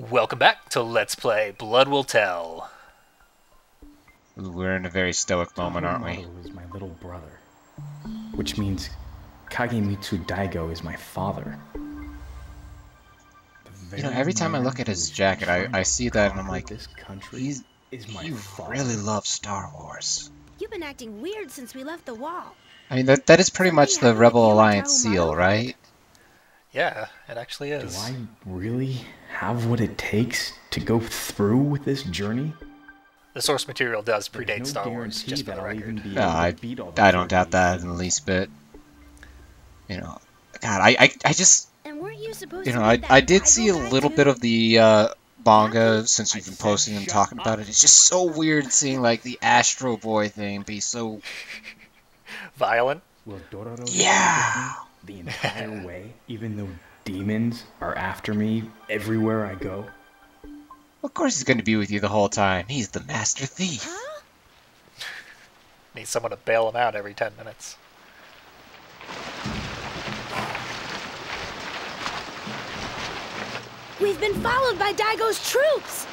Welcome back to Let's Play Blood Will Tell. Ooh, we're in a very stoic moment, aren't we? Dororo is my little brother, which means Kagemitsu Daigo is my father. You know, every time I look at his jacket, I see that and I'm like, this country he father. really loves Star Wars. You've been acting weird since we left the wall. I mean, that is pretty much Something the happened with Rebel you and Alliance Tahumaru? seal, right? Yeah, it actually Do is. I really have what it takes to go through with this journey? The source material does predate There's no Star Wars, guarantee just for that the I'll even record. be No, able to I beat all don't doubt that in the least bit. You know, God, I just, And weren't you supposed you to know, meet that I did Daigo see a guy little too? bit of the manga since you've been posting and talking about it. It's just so weird seeing like the Astro Boy thing be so, Violent? Will Dororo yeah. stick with me the entire way, even though demons are after me everywhere I go? Of course he's going to be with you the whole time. He's the master thief. Huh? Need someone to bail him out every 10 minutes. We've been followed by Daigo's troops!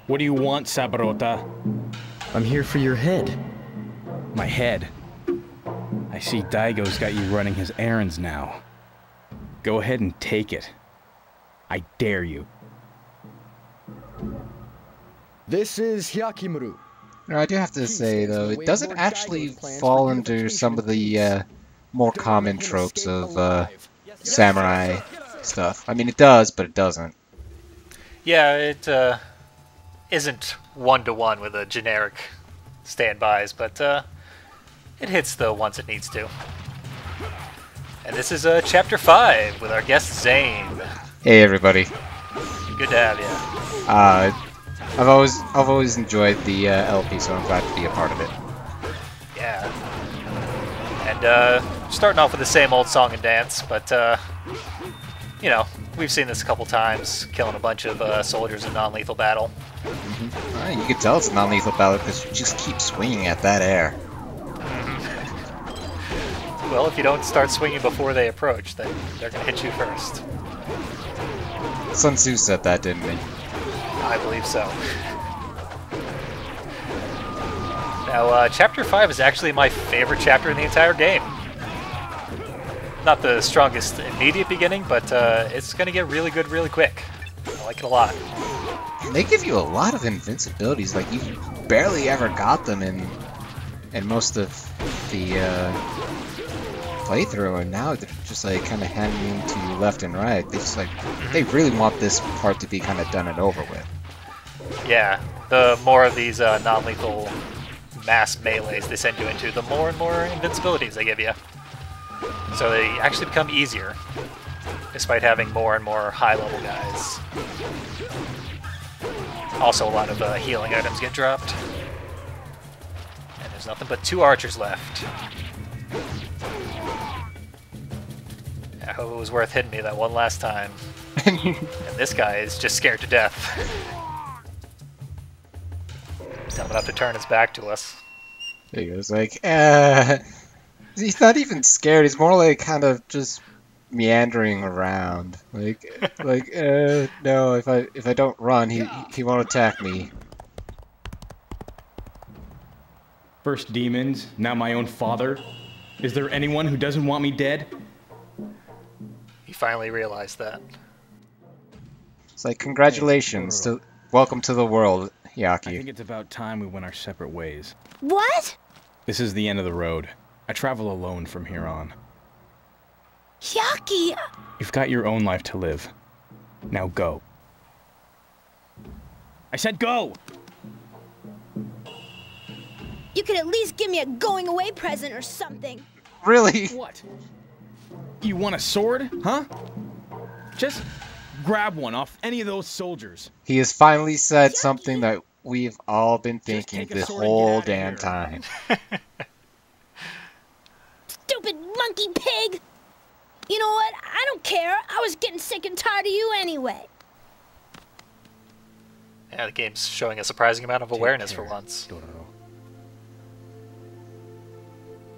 What do you want, Sabarota? I'm here for your head. My head. I see Daigo's got you running his errands now. Go ahead and take it. I dare you. This is Hyakimuru. No, I do have to say, though, it doesn't actually fall under some of the more common tropes of samurai stuff. I mean, it does, but it doesn't. Yeah, it isn't one-to-one with the generic standbys, but it hits the ones it needs to. And this is Chapter 5 with our guest Zane. Hey, everybody. Good to have you. I've always enjoyed the LP, so I'm glad to be a part of it. Yeah. And starting off with the same old song and dance, but you know, we've seen this a couple times, killing a bunch of soldiers in non-lethal battle. You can tell it's a non-lethal battle because you just keep swinging at that air. Well, if you don't start swinging before they approach, then they're going to hit you first. Sun Tzu said that, didn't he? I believe so. Now, Chapter 5 is actually my favorite chapter in the entire game. Not the strongest immediate beginning, but it's going to get really good really quick. I like it a lot. They give you a lot of invincibilities. Like, you barely ever got them in most of the playthrough, and now they're just like kind of handing them to you left and right. They just like they really want this part to be kind of done and over with. Yeah, the more of these non-lethal mass melees they send you into, the more and more invincibilities they give you. So they actually become easier, despite having more and more high-level guys. Also, a lot of healing items get dropped. And there's nothing but 2 archers left. I hope it was worth hitting me that one last time. And this guy is just scared to death. He's coming up to turn his back to us. He goes like, he's not even scared. He's more like kind of just meandering around. Like, no, if I don't run, he won't attack me. First demons, now my own father. Is there anyone who doesn't want me dead? He finally realized that. It's like, congratulations, welcome to the world, I Yaki. think it's about time we went our separate ways. What? This is the end of the road. I travel alone from here on. Hyaki! You've got your own life to live. Now go. I said go! You could at least give me a going away present or something. Really? What? You want a sword, huh? Just grab one off any of those soldiers. He has finally said something that we've all been thinking take a this sword and get whole outta damn here. time. Stupid monkey pig! You know what? I don't care. I was getting sick and tired of you anyway. Yeah, the game's showing a surprising amount of awareness for once. Dororo.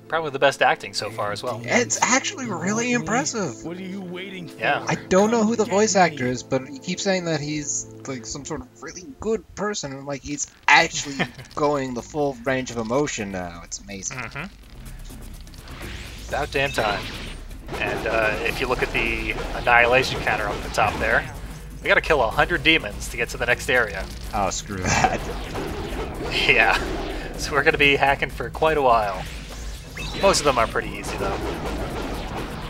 Probably the best acting so far as well. It's actually really impressive. What are you waiting for? Yeah. I don't know who the voice actor is, but he keeps saying that he's like some sort of really good person, and like he's actually going the full range of emotion now. It's amazing. About damn time. And if you look at the annihilation counter up at the top there, we gotta kill 100 demons to get to the next area. Oh, screw that. Yeah. So we're gonna be hacking for quite a while. Most of them are pretty easy though.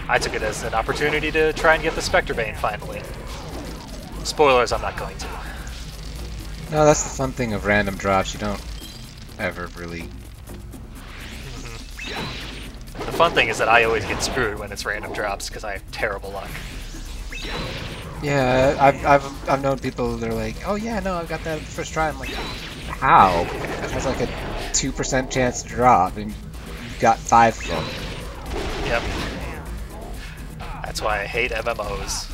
I took it as an opportunity to try and get the Spectre Bane finally. Spoilers, I'm not going to. No, that's the fun thing of random drops. You don't ever really... The fun thing is that I always get screwed when it's random drops because I have terrible luck. Yeah, I've known people that are like, oh yeah, no, I've got that first try. I'm like, how? It has like a 2% chance to drop, and you've got 5 of them. Yep. That's why I hate MMOs.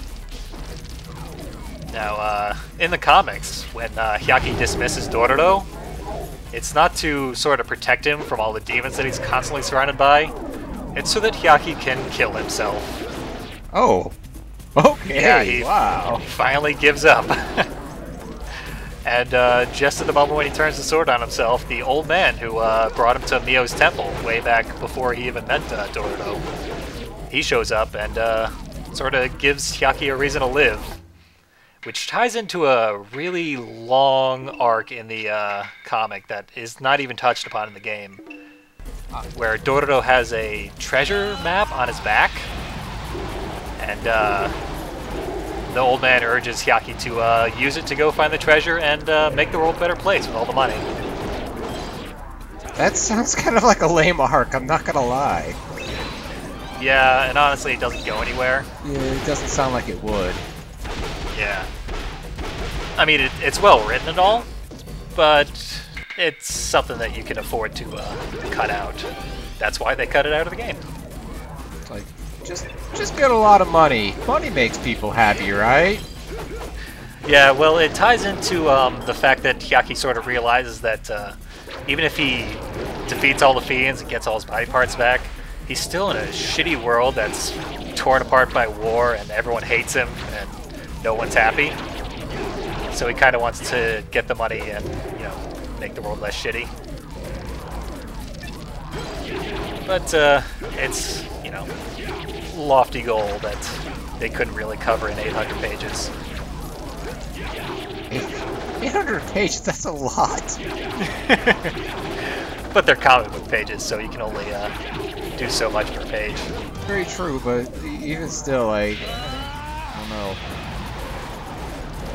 Now, in the comics, when Hyaki dismisses Dororo, it's not to sort of protect him from all the demons that he's constantly surrounded by. It's so that Hyaki can kill himself. Oh. Okay, Yeah, he wow. finally gives up. And just at the moment when he turns the sword on himself, the old man who brought him to Mio's temple way back before he even met Dororo, he shows up and sort of gives Hyaki a reason to live, which ties into a really long arc in the comic that is not even touched upon in the game, where Dororo has a treasure map on his back, and the old man urges Hyaki to use it to go find the treasure and make the world a better place with all the money. That sounds kind of like a lame arc, I'm not gonna lie. Yeah, and honestly, it doesn't go anywhere. Yeah, it doesn't sound like it would. Yeah. I mean, it's well written and all, but it's something that you can afford to cut out. That's why they cut it out of the game. It's like, just get a lot of money. Money makes people happy, right? Yeah, well, it ties into the fact that Hyaki sort of realizes that even if he defeats all the fiends and gets all his body parts back, he's still in a shitty world that's torn apart by war and everyone hates him and no one's happy. So he kind of wants to get the money and, you know, make the world less shitty. But it's, you know, lofty goal that they couldn't really cover in 800 pages. 800 pages, that's a lot. But they're comic book pages, so you can only do so much per page. Very true, but even still, like, I don't know.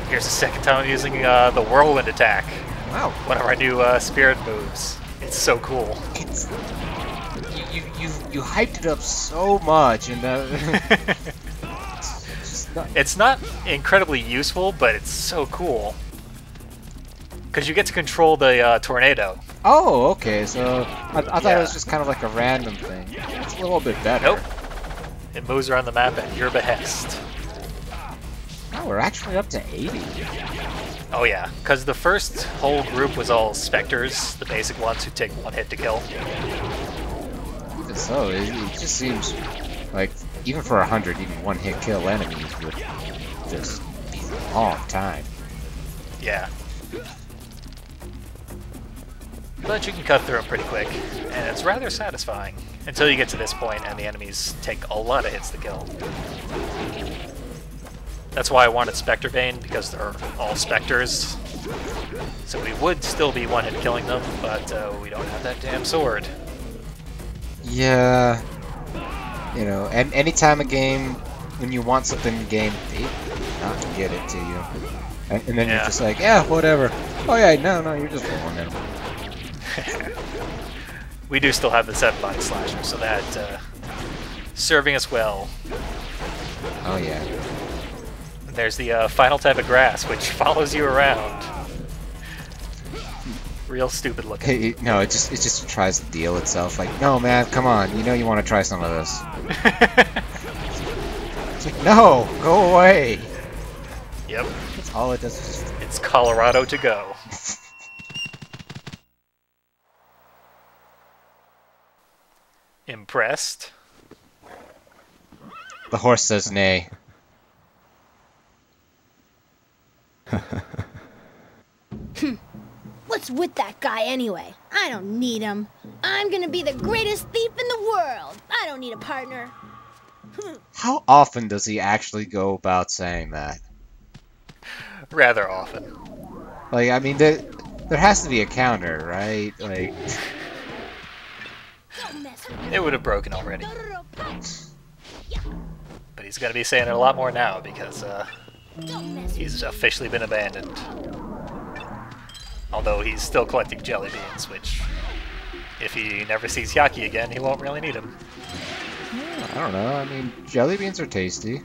Here's the second time I'm using the Whirlwind attack. Wow. One of our new spirit moves. It's so cool. It's, you hyped it up so much, and It's not incredibly useful, but it's so cool. Because you get to control the tornado. Oh, okay. So I thought Yeah. it was just kind of like a random thing. It's a little bit better. Nope. It moves around the map at your behest. Oh, we're actually up to 80. Oh yeah, because the first whole group was all specters, the basic ones who take one hit to kill. Even so, it just seems like even for 100, even one hit kill enemies would just be a long time. Yeah. But you can cut through them pretty quick, and it's rather satisfying until you get to this point and the enemies take a lot of hits to kill. That's why I wanted Spectre Bane, because they're all specters. So we would still be one-hit killing them, but we don't have that damn sword. Yeah. You know, and anytime a game, when you want something in the game, they not get it to you. And then you're just like, yeah, whatever. Oh yeah, no, you're just rolling it. We do still have the 7-body slasher, so that serving us well. Oh yeah. And there's the final type of grass, which follows you around. Real stupid looking. Hey, no, it just tries to deal itself. Like, no, man, come on. You know you want to try some of this. It's like, no, go away. Yep. That's all it does. Is just... It's Colorado to go. Impressed? The horse says nay. What's with that guy anyway? I don't need him. I'm gonna be the greatest thief in the world. I don't need a partner. How often does he actually go about saying that? Rather often. Like, I mean, there has to be a counter, right? Like, Don't mess with me. It would have broken already. Dororo, punch. But he's going to be saying it a lot more now because Don't mess with he's me. officially been abandoned. Although he's still collecting jelly beans, which, if he never sees Yaki again, he won't really need him. I don't know. I mean, jelly beans are tasty.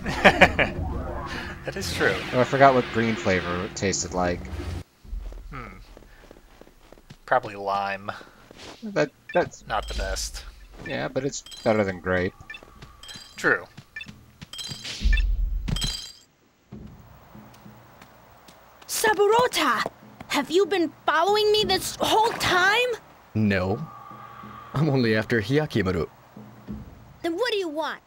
That is true. Oh, I forgot what green flavor tasted like. Probably lime. That's Not the best. yeah, but it's better than grape. True. Saburota! Have you been following me this whole time? No. I'm only after Hyakimaru. Then what do you want?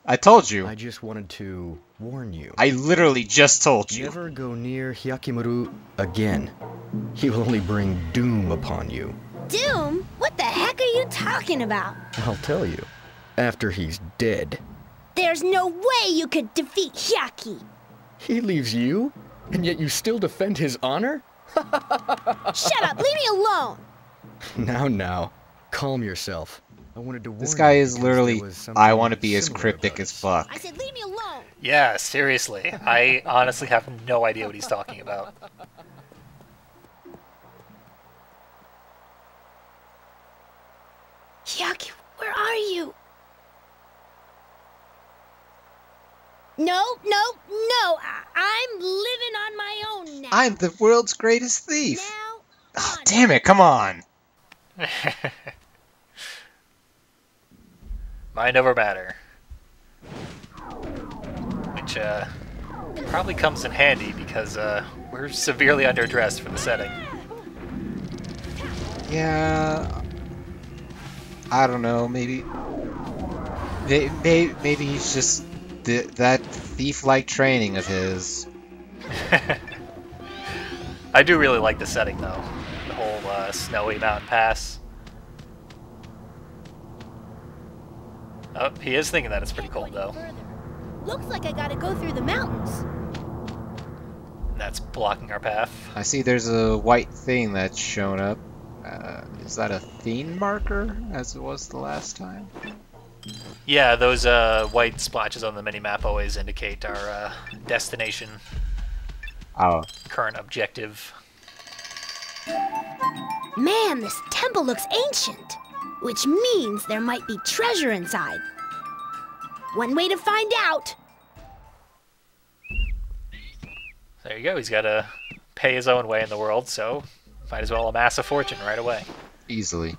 I told you. I just wanted to warn you. I literally just told you. Never go near Hyakimaru again. He will only bring doom upon you. Doom? What the heck are you talking about? I'll tell you. After he's dead. There's no way you could defeat Hyaki. He leaves you? And yet you still defend his honor? Shut up, leave me alone. Now. Calm yourself. I wanted to warn This guy you is because literally, there was something I want to be as similar cryptic about as us. fuck. I said leave me alone. Yeah, seriously. I honestly have no idea what he's talking about. Hyaki, where are you? No. I'm living on my own now. I'm the world's greatest thief. Now Oh, on. damn it, come on. Mind over matter. Which, probably comes in handy because, we're severely underdressed for the setting. Yeah, I don't know. Maybe he's just that thief-like training of his. I do really like the setting, though. The whole, snowy mountain pass. Oh, he is thinking that it's pretty cold, though. Looks like I gotta go through the mountains. That's blocking our path. I see there's a white thing that's shown up. Is that a theme marker, as it was the last time? Yeah, those, white splotches on the mini-map always indicate our, destination, Oh, current objective. Man, this temple looks ancient, which means there might be treasure inside. One way to find out. There you go, he's gotta pay his own way in the world, so might as well amass a fortune right away. easily.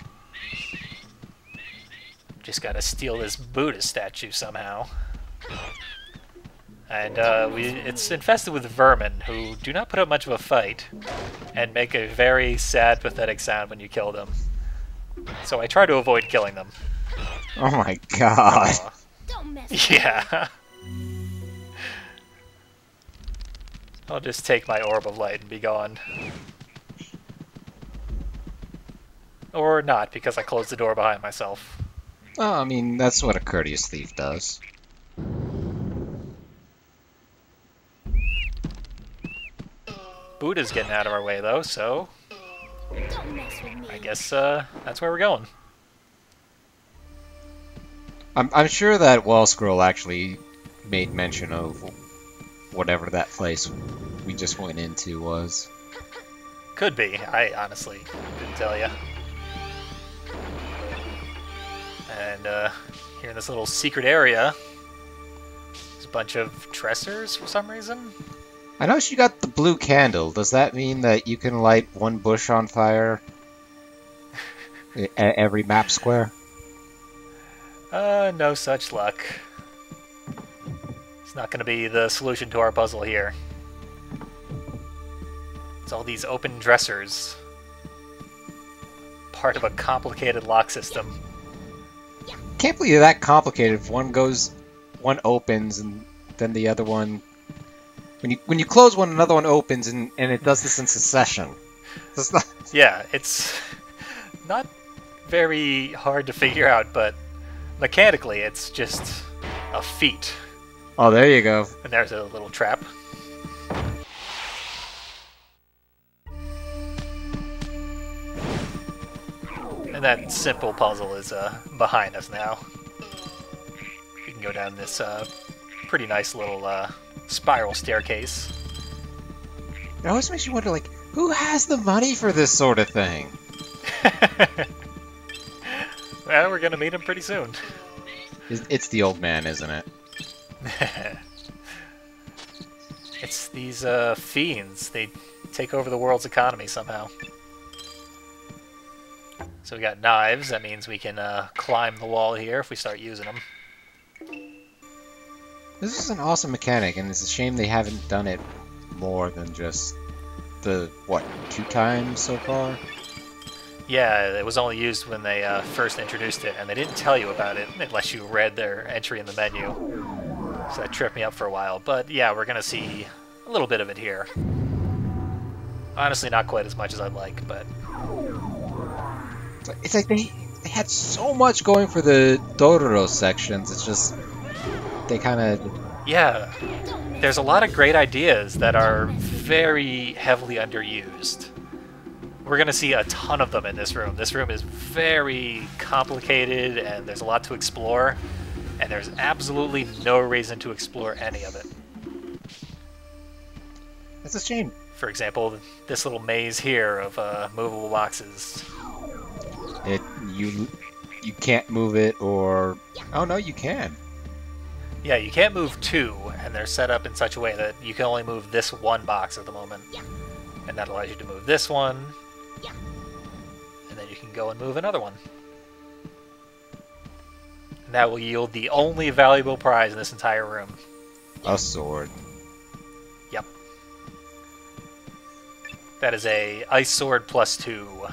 Just gotta steal this Buddha statue somehow. And it's infested with vermin who do not put up much of a fight and make a very sad, pathetic sound when you kill them. So I try to avoid killing them. Oh my god. Don't mess with me. Yeah. I'll just take my orb of light and be gone. Or not, because I closed the door behind myself. Oh, I mean, that's what a courteous thief does. Buddha's getting out of our way, though, so Don't mess with me. I guess that's where we're going. I'm sure that wall scroll actually made mention of whatever that place we just went into was. Could be. I honestly couldn't tell you. And here in this little secret area, there's a bunch of dressers for some reason. I know she got the blue candle. Does that mean that you can light one bush on fire at every map square? No such luck. It's not going to be the solution to our puzzle here. It's all these open dressers. Part of a complicated lock system. can't believe that complicated. If one opens, and then the other one. When you close one, another one opens, and it does this in succession. It's not... Yeah, it's not very hard to figure out, but mechanically, it's just a feat. Oh, there you go. And there's a little trap. And that simple puzzle is behind us now. We can go down this pretty nice little spiral staircase. It always makes you wonder, like, who has the money for this sort of thing? Well, we're gonna meet him pretty soon. It's the old man, isn't it? It's these fiends. They take over the world's economy somehow. So we got knives. That means we can climb the wall here if we start using them. This is an awesome mechanic, and it's a shame they haven't done it more than just the, what, 2 times so far? Yeah, it was only used when they first introduced it, and they didn't tell you about it unless you read their entry in the menu. So that tripped me up for a while. But yeah, we're going to see a little bit of it here. Honestly, not quite as much as I'd like, but... It's like they had so much going for the Dororo sections, it's just... They kind of... Yeah, there's a lot of great ideas that are very heavily underused. We're going to see a ton of them in this room. This room is very complicated, and there's a lot to explore, and there's absolutely no reason to explore any of it. That's a shame. For example, this little maze here of movable boxes. You can't move it, or... Oh no, you can. Yeah, you can't move 2, and they're set up in such a way that you can only move this one box at the moment. And that allows you to move this one, and then you can go and move another one. And that will yield the only valuable prize in this entire room. A sword. Yep. That is a ice sword +2.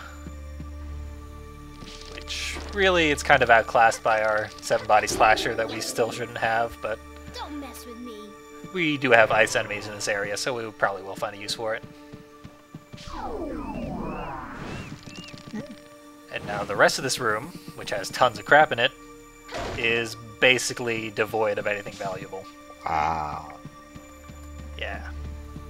Which, really, it's kind of outclassed by our 7-body slasher that we still shouldn't have, but... Don't mess with me. We do have ice enemies in this area, so we probably will find a use for it. And now the rest of this room, which has tons of crap in it, is basically devoid of anything valuable. Wow. Yeah.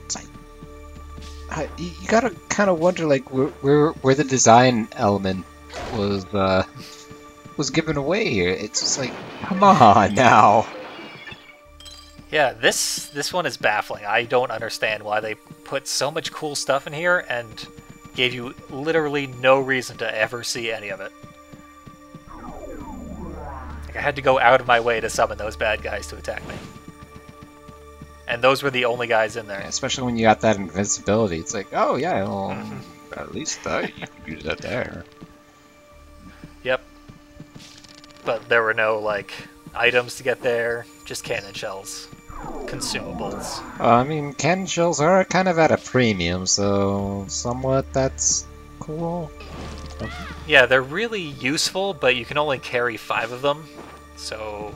It's like, you gotta kind of wonder, like, where the design element was given away here. It's just like, come on now. Yeah, this one is baffling. I don't understand why they put so much cool stuff in here and gave you literally no reason to ever see any of it. Like, I had to go out of my way to summon those bad guys to attack me. And those were the only guys in there. Yeah, especially when you got that invincibility. It's like, oh yeah, well, at least you could use that there. Yep. But there were no, like, items to get there, just cannon shells. Consumables. I mean, cannon shells are kind of at a premium, so somewhat that's cool. Yeah, they're really useful, but you can only carry 5 of them, so...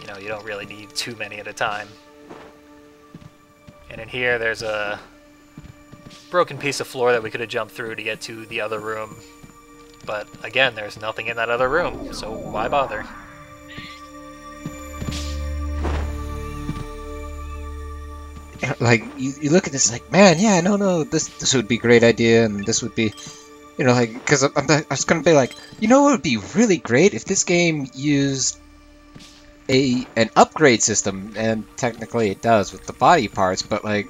You know, you don't really need too many at a time. And in here, there's a broken piece of floor that we could have jumped through to get to the other room. But again, there's nothing in that other room, so why bother? Like, you look at this like, man, yeah, no, this would be a great idea, and this would be, you know, like, because I was going to be like, you know what would be really great if this game used an upgrade system, and technically it does with the body parts, but like,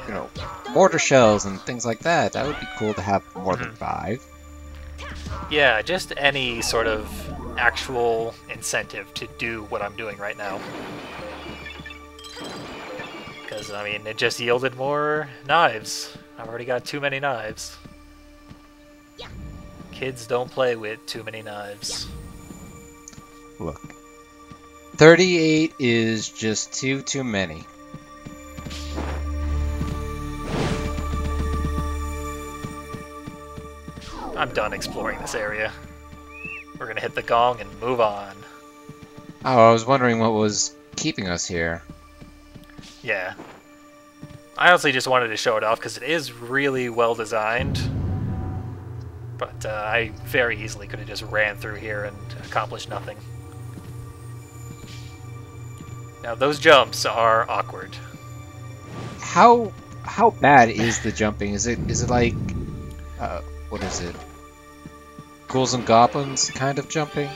you know, mortar shells and things like that. That would be cool to have more than 5. Yeah, just any sort of actual incentive to do what I'm doing right now. Because, I mean, it just yielded more knives. I've already got too many knives. Kids don't play with too many knives. Look. 38 is just too many. I'm done exploring this area. We're gonna hit the gong and move on. Oh, I was wondering what was keeping us here. Yeah. I honestly just wanted to show it off because it is really well designed. But I very easily could have just ran through here and accomplished nothing. Now those jumps are awkward. How bad is the jumping? Is it like what is it? Ghouls and goblins kind of jumping?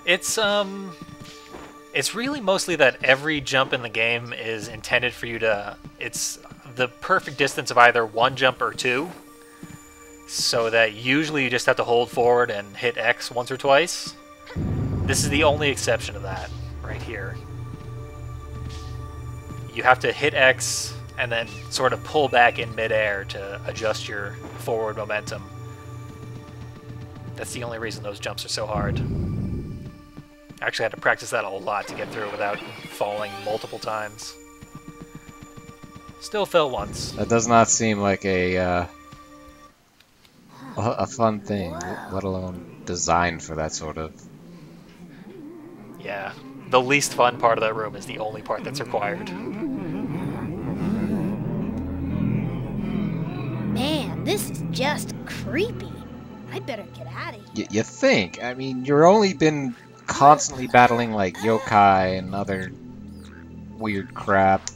It's really mostly that every jump in the game is intended for you to... It's the perfect distance of either one jump or two, so that usually you just have to hold forward and hit X once or twice. This is the only exception to that, right here. You have to hit X and then sort of pull back in midair to adjust your forward momentum. That's the only reason those jumps are so hard. I actually had to practice that a lot to get through without falling multiple times. Still fell once. That does not seem like a fun thing, let alone designed for that sort of... Yeah, the least fun part of that room is the only part that's required. Man, this is just creepy. I better get out of here. You think? I mean, you're only been constantly battling like yokai and other weird crap.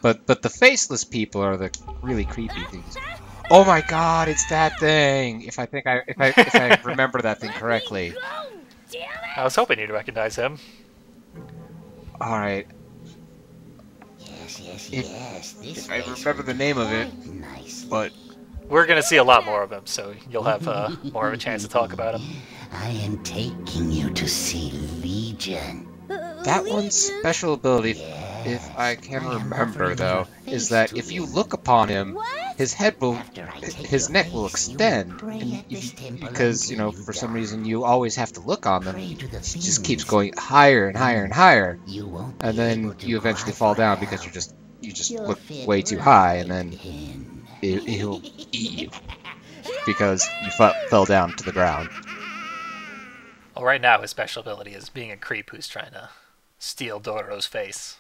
But the faceless people are the really creepy things. Oh my god, it's that thing! If I remember that thing correctly. I was hoping you'd recognize him. Alright. Yes. If I remember the name of it. But We're gonna see a lot more of him, so you'll have more of a chance to talk about him. I am taking you to see Legion. that one's special ability, if I can remember though, is that if you look upon him, his neck will extend, and because, you know, for some reason you always have to look on them, he just keeps going higher and higher and higher, and then you eventually fall down because you just look way too high, and then he'll eat you because you fell down to the ground. Well, right now his special ability is being a creep who's trying to steal Dororo's face.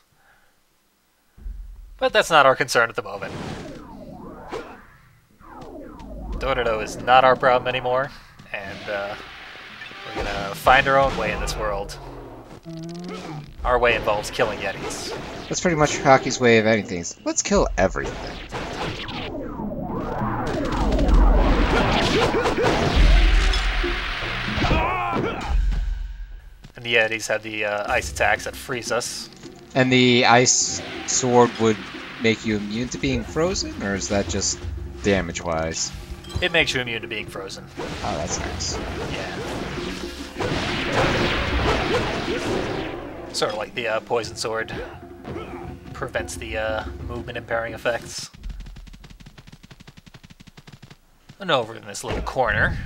But that's not our concern at the moment. Dororo is not our problem anymore, and we're gonna find our own way in this world. Our way involves killing Yetis. That's pretty much Haki's way of anything. Let's kill everything. And the Yetis have the ice attacks that freeze us. And the ice sword would make you immune to being frozen, or is that just damage-wise? It makes you immune to being frozen. Oh, that's nice. Yeah. Sort of like the poison sword. Prevents the movement impairing effects. And over in this little corner,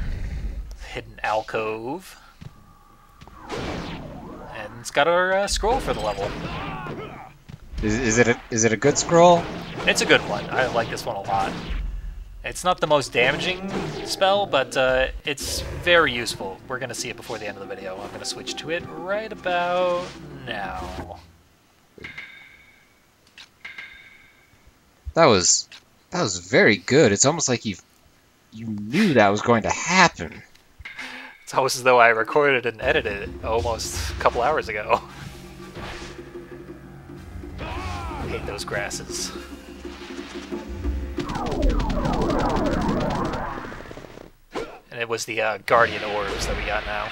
hidden alcove. And it's got our scroll for the level. Is it a good scroll? It's a good one. I like this one a lot. It's not the most damaging spell, but it's very useful. We're going to see it before the end of the video. I'm going to switch to it right about now. That was very good. It's almost like you knew that was going to happen. It's almost as though I recorded and edited it almost a couple hours ago. I hate those grasses. And it was the Guardian Orbs that we got now.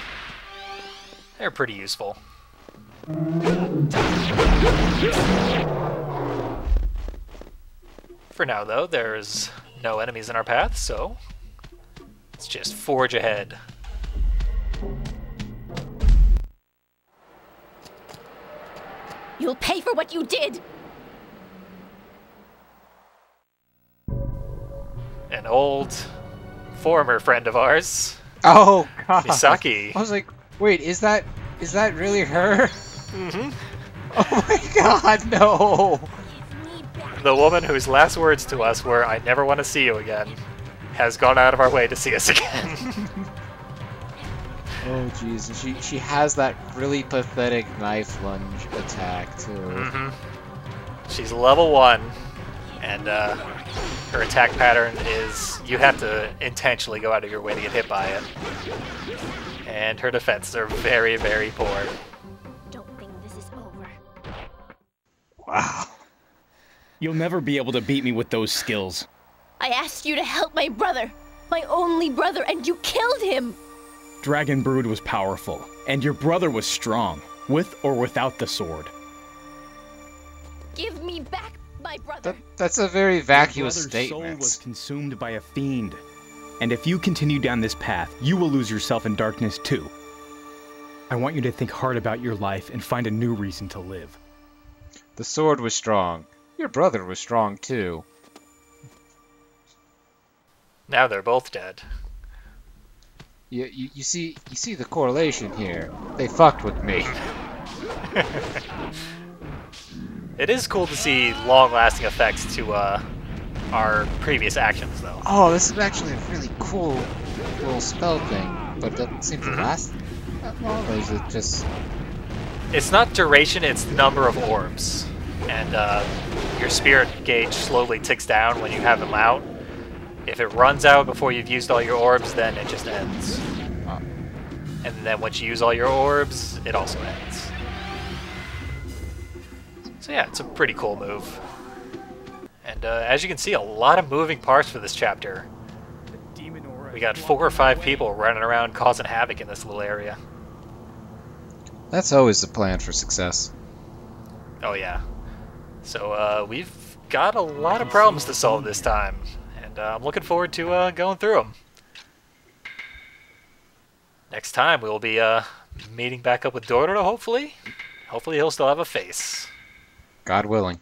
They're pretty useful. For now, though, there's no enemies in our path, so let's just forge ahead. You'll pay for what you did! An old, former friend of ours, Oh god. Misaki. I was like, wait, is that really her? Mm-hmm. Oh my god, no. The woman whose last words to us were, "I never want to see you again," has gone out of our way to see us again. Oh jeez, and she has that really pathetic knife lunge attack too. Mm-hmm. She's level 1, and her attack pattern is you have to intentionally go out of your way to get hit by it. And her defenses are very, very poor. Don't think this is over. Wow. You'll never be able to beat me with those skills. I asked you to help my brother, my only brother, and you killed him! Dragon Brood was powerful, and your brother was strong, with or without the sword. Give me back my brother! That's a very vacuous Your brother's soul statement. was consumed by a fiend. And if you continue down this path, you will lose yourself in darkness too. I want you to think hard about your life and find a new reason to live. The sword was strong. Your brother was strong too. Now they're both dead. You see the correlation here. They fucked with me. It is cool to see long-lasting effects to our previous actions, though. Oh, this is actually a really cool little spell thing, but it doesn't seem to last that long, or is it just... It's not duration, it's number of orbs. And your spirit gauge slowly ticks down when you have them out. If it runs out before you've used all your orbs, then it just ends. And then once you use all your orbs, it also ends. So yeah, it's a pretty cool move. And as you can see, a lot of moving parts for this chapter. We got 4 or 5 people running around causing havoc in this little area. That's always the plan for success. Oh yeah. So we've got a lot of problems to solve this time. And I'm looking forward to going through them. Next time we'll be meeting back up with Dororo, hopefully. Hopefully he'll still have a face. God willing.